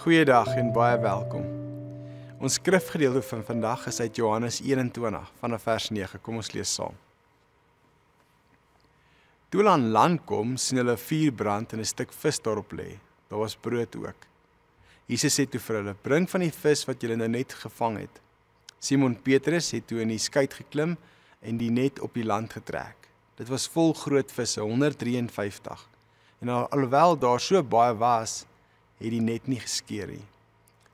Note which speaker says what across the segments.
Speaker 1: Goeiedag en baie welkom. Ons skrifgedeelte van vandag is uit Johannes 21 vanaf vers 9. Kom ons lees saam. Toe hulle aan land kom, sien hulle 'n vuur brand en 'n stuk vis daarop lê. Daar was brood ook. Jesus sê toe vir hulle: "Bring van die vis wat julle nou net gevang het." Simon Petrus het toe in die skei geklim en die net op die land getrek. Dit was vol groot visse, 153. En alhoewel daar so baie was, het die net nie geskeur nie.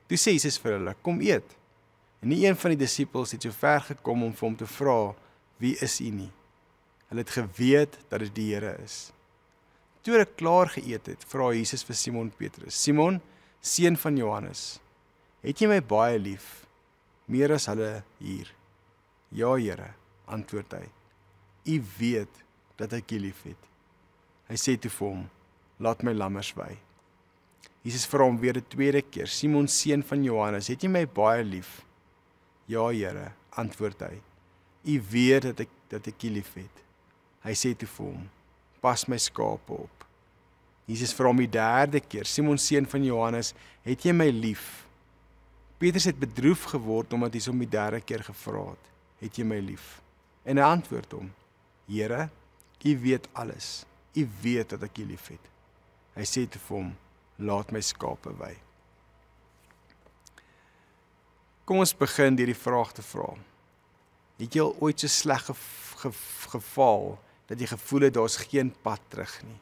Speaker 1: Toe sê Jesus vir hulle: "Kom eet." En nie een van die disippels het so ver gekom om vir hom te vra: "Wie is u nie?" Hulle het geweet dat dit die Here is. Toe hulle klaar geëet het, vra Jesus vir Simon Petrus: "Simon, seun van Johannes, het jy my baie lief, meer as hulle hier?" "Ja, Here," antwoord hy. "U weet dat ek u liefhet." Hy sê toe vir hom: "Laat my lammers wei." Jesus vra hom weer 'n tweede keer: "Simon, seun van Johannes, het jy my baie lief?" "Ja, Here," antwoord hy. "U weet dat ek u liefhet." Hy sê toe vir hom: "Pas my skape op." Jesus vra hom die derde keer: "Simon, seun van Johannes, het jy my lief?" Petrus het bedroef geword omdat hy hom die derde keer gevra het: "Het jy my lief?" En hy antwoord hom: "Here, u weet alles. U weet dat ek u liefhet." Hy sê toe vir hom: "Laat my skape wei." Kom ons begin deur die vraag te vra: het jy al ooit so sleg gefaal dat jy gevoel het daar's geen pad terug nie?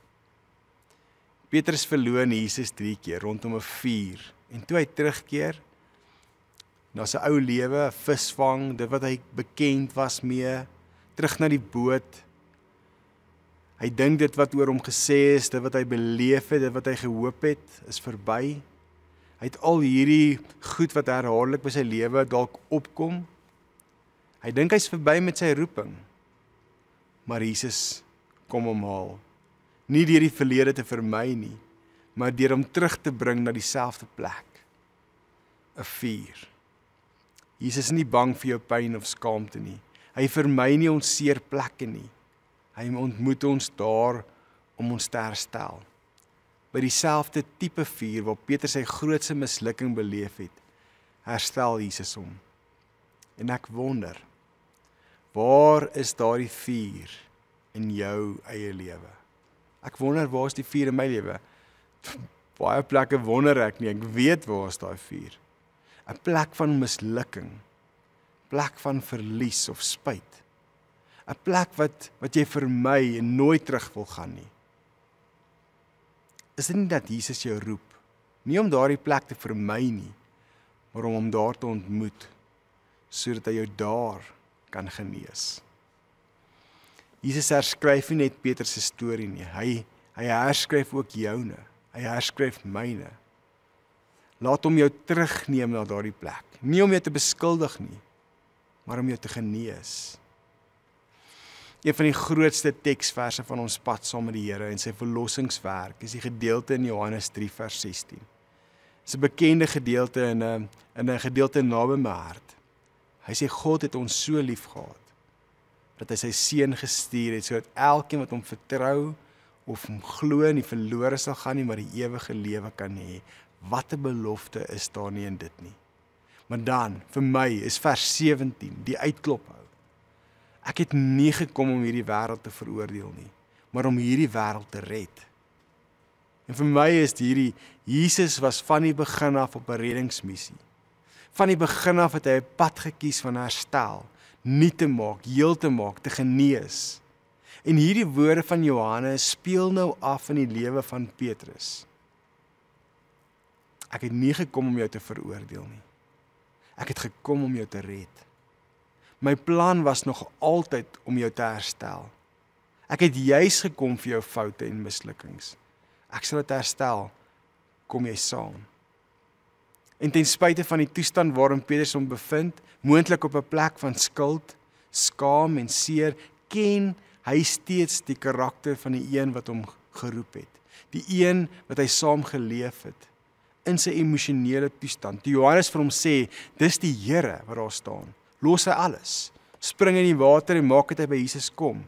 Speaker 1: Petrus verloon Jesus 3 keer rondom 'n vuur, en toe hy terugkeer na sy ou lewe, 'n visvang, dit wat hy bekend was mee, terug na die boot. Hy dink dit wat oor hom gesê is, dit wat hy beleef het, dit wat hy gehoop het, is verby. Hy het al hierdie goed wat herhaaldelik by sy lewe dalk opkom. Hy dink hy's verby met sy roeping. Maar Jesus kom hom haal. Nie deur die verlede te vermy nie, maar deur hom terug te bring na dieselfde plek. 'n vuur. Jesus is nie bang vir jou pyn of skaamte nie. Hy vermy nie ons seer plekke nie. Hy ontmoet ons daar om ons te herstel. By dieselfde tipe vuur waar Petrus sy grootste mislukking beleef het, herstel Jesus hom. En ek wonder, waar is daardie vuur in jou eie lewe? Ek wonder, waar is die vuur in my lewe? Baie plekke wonder ek nie, ek weet waar is daai vuur. 'n plek van mislukking, plek van verlies of spyt. 'n plek wat jy vermy en nooit terug wil gaan nie. Is dit nie dat Jesus jou roep, nie om daardie plek te vermy nie, maar om hom daar te ontmoet, sodat hy jou daar kan genees? Jesus herskryf nie net Petrus se storie nie, hy herskryf ook joune, hy herskryf myne. Laat hom jou terugneem na daardie plek, nie om jou te beskuldig nie, maar om jou te genees. Een van die grootste teksverse van ons pad saam met die Here en sy verlossingswerk is die gedeelte in Johannes 3 vers 16. Dit is 'n bekende gedeelte in 'n gedeelte naby my hart. Hy sê God het ons so lief gehad dat hy sy seun gestuur het sodat elkeen wat hom vertrou of hom glo nie verlore sal gaan nie, maar die ewige lewe kan hê. Wat 'n belofte is daar nie in dit nie. Maar dan, vir my, is vers 17 die uitklop. Ek het nie gekom om hierdie wêreld te veroordeel nie, maar om hierdie wêreld te red. En vir my is hierdie, Jesus was van die begin af op 'n reddingsmissie. Van die begin af het hy 'n pad gekies van herstel, nuut te maak, heel te maak, te genees. En hierdie woorde van Johannes speel nou af in die lewe van Petrus. Ek het nie gekom om jou te veroordeel nie. Ek het gekom om jou te red. My plan was nog altyd om jou te herstel. Ek het juis gekom vir jou foute en mislukkings. Ek sal dit herstel. Kom jy saam? En ten spyte van die toestand waarin Petrus hom bevind, moontlik op 'n plek van skuld, skaam en seer, ken hy steeds die karakter van die een wat hom geroep het. Die een wat hy saam geleef het in sy emosionele toestand. Toe Johannes vir hom sê, dis die Here wat daar staan. Los hy alles, spring in die water en maak dit hy by Jesus kom.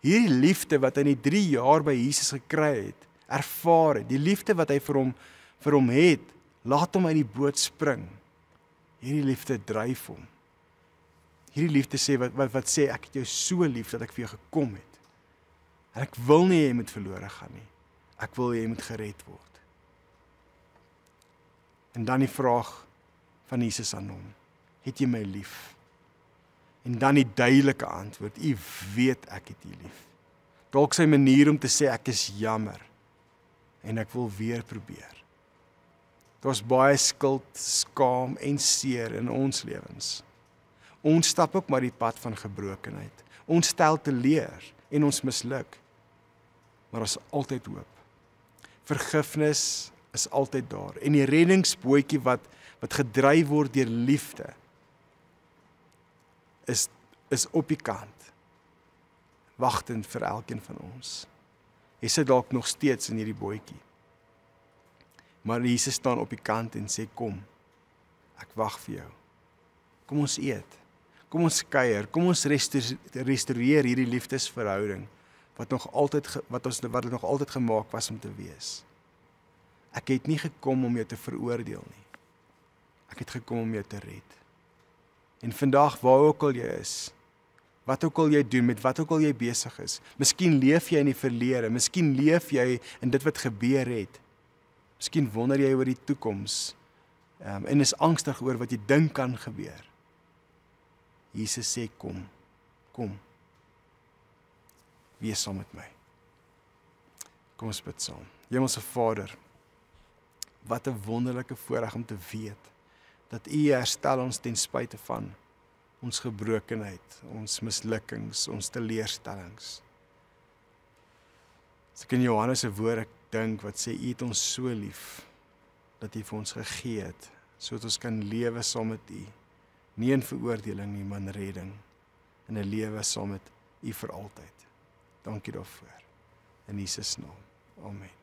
Speaker 1: Hierdie liefde wat hy in die 3 jaar by Jesus gekry het, ervaar het, die liefde wat hy vir hom het, Laat hom uit die boot spring. Hierdie liefde dryf hom. Hierdie liefde sê wat sê ek het jou so lief dat ek vir jou gekom het. En ek wil nie jy moet verlore gaan nie. Ek wil jy moet gered word. En dan die vraag van Jesus aan hom. Het jy my lief? En dan die duidelike antwoord, U weet ek het U lief. Dalk sy manier om te sê ek is jammer en ek wil weer probeer. Daar's baie skuld, skaam en seer in ons lewens. Ons stap ook maar die pad van gebrokenheid. Ons stel teleur en ons misluk. Maar ons is altyd hoop. Vergifnis is altyd daar. En die reddingsbootjie wat gedryf word deur liefde is op die kant. Wagtend vir elkeen van ons. Jy sit dalk nog steeds in hierdie bootjie. Maar Jesus staan op die kant en sê kom. Ek wag vir jou. Kom ons eet. Kom ons kuier. Kom ons restoreer hierdie liefdesverhouding wat dit nog altyd gemaak was om te wees. Ek het nie gekom om jou te veroordeel nie. Ek het gekom om jou te red. En vandag, waar ook al jy is, wat ook al jy doen, met wat ook al jy besig is, miskien leef jy in die verlede, miskien leef jy in dit wat gebeur het, miskien wonder jy oor die toekoms, en is angstig oor wat jy dink kan gebeur. Jesus sê, kom, wees saam met my. Kom ons bid saam. Hemelse Vader, wat 'n wonderlike voorreg om te weet, dat U herstel ons ten spyte van ons gebrokenheid, ons mislukkings, ons teleurstellings. As ek in Johannes se woorde dink wat sê U het ons so lief, dat U vir ons gegee het, sodat ons kan lewe saam met U, nie in veroordeling nie, maar in redding, en 'n lewe saam met U vir altyd. Dankie daarvoor. In Jesus naam. Amen.